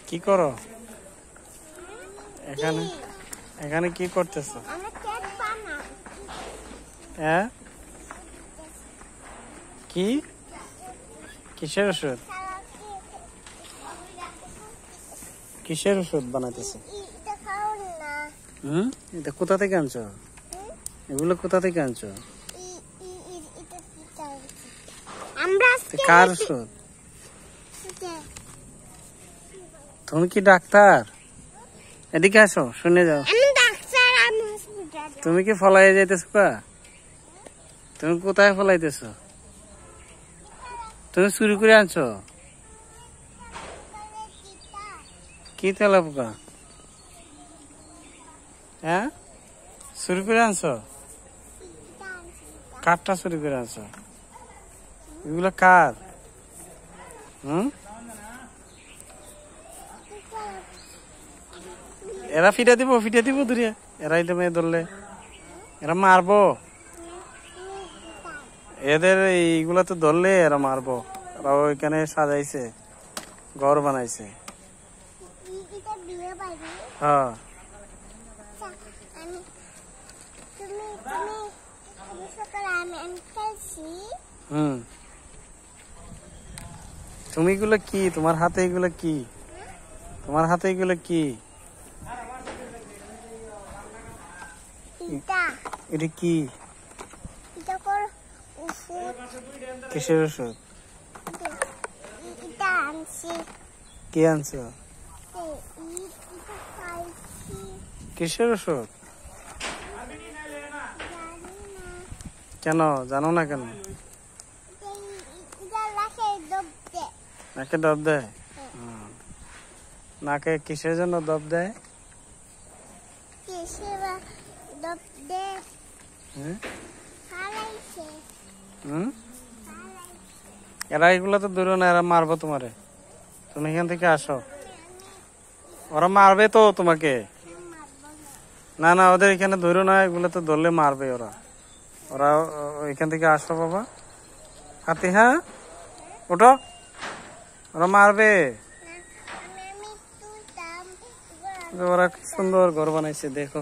কি করো এখানে? এখানে কি করতেছো? হ্যাঁ, কি কিসের ওষুধ? কিসের ওষুধ বানাইতেছো? এটা কোথা থেকে আনছো? এগুলো কোথা থেকে আনছো? কার ওষুধ? তুমি কি ডাক্তার? এদিকে আসো, শুনে যাও। তুমি কি ফলাই যাইতেছো? তুমি কোথায় ফলাইতেছো? তুমি চুরি করে আনছো? কি তেলা পোকা? হ্যাঁ, চুরি করে আনছো? কারটা চুরি করে আনছো? এগুলো কার? এরা ফিটা দিব দূরে। এরা এটা মেয়ে ধরলে এরা মারবো। এদের এইগুলা তো ধরলে এরা মারবো। এরা ওইখানে সাজাইছে, ঘর বানাইছে। হ্যাঁ, তুমি এগুলো কি? তোমার হাতে এগুলো কি? তোমার হাতে এগুলো কি? এটা কি? কিসের ওষুধ? কে আনছো? কিসের ওষুধ? কেন জানো না? কেন নাকে ডব দেয়? নাকে কিসের জন্য ডব দেয়? এরা এগুলো তো দূরে না, এরা মারবো তোমারে। তুমি এখান থেকে আসো, ওরা মারবে তো তোমাকে। না না, ওদের এখানে ধরো না, এগুলো তো ধরলে মারবে ওরা। ওরা এখান থেকে আসো বাবা, হাতি। হ্যাঁ, ওঠো, ওরা মারবে। ওরা কি সুন্দর ঘর বানাইছে দেখো।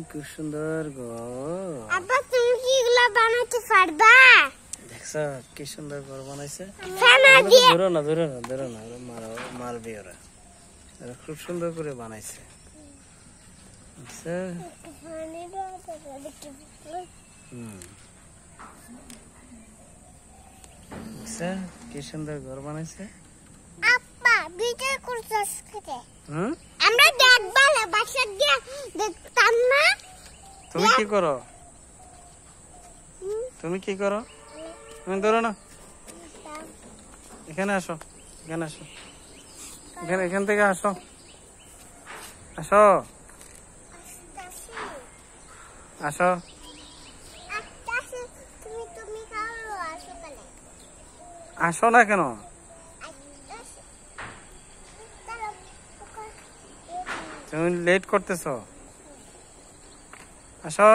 খুব সুন্দর ঘর। দেখছো কি সুন্দর ঘর বানাইছে? ধরো না, মারবে ওরা। খুব সুন্দর করে বানাইছে। কি সুন্দর ঘর বানাইছে। তুমি কি করো? তুমি কি করো? তুমি ধরো না, এখানে আসো, এখানে আসো, এখান থেকে আসো, আসো, আসো। আসো না কেন? তুমি লেট করতেছো, আসো।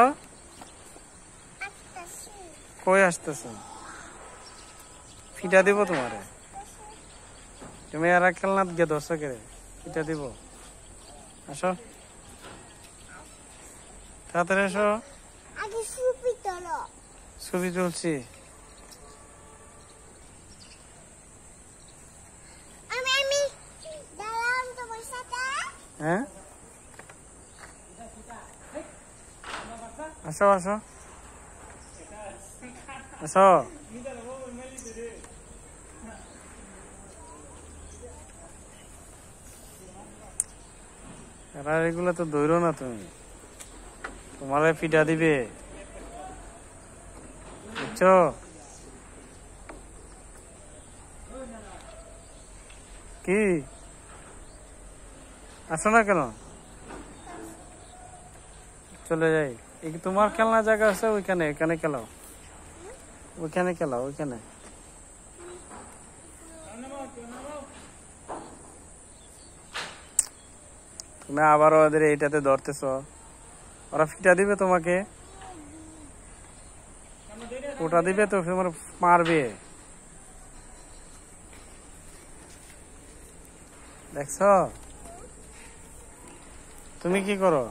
কই আসতেছো? ফিটা দিব তোমারে। তুমি আর খেলনা গিয়ে দর্শকের ফিটা দিব। আসো, তাড়াতাড়ি আসো। ছবি তুলছি। হ্যাঁ, আসো আসো আসো। এগুলো তো ধরো না তুমি, তোমারে ফিটা দিবে, বুঝছো? কি আসো না কেন? চলে যাই। তোমার খেলনা জায়গা আছে ওইখানে, এখানে খেলাও, ওইখানে খেলাও, ওইখানে। তুমি আবারও ওদের এইটাতে ধরতেছ। ওরা ফিটা দিবে তোমাকে, ওটা দিবে তো তোমার মারবে। দেখছো? তুমি কি করো?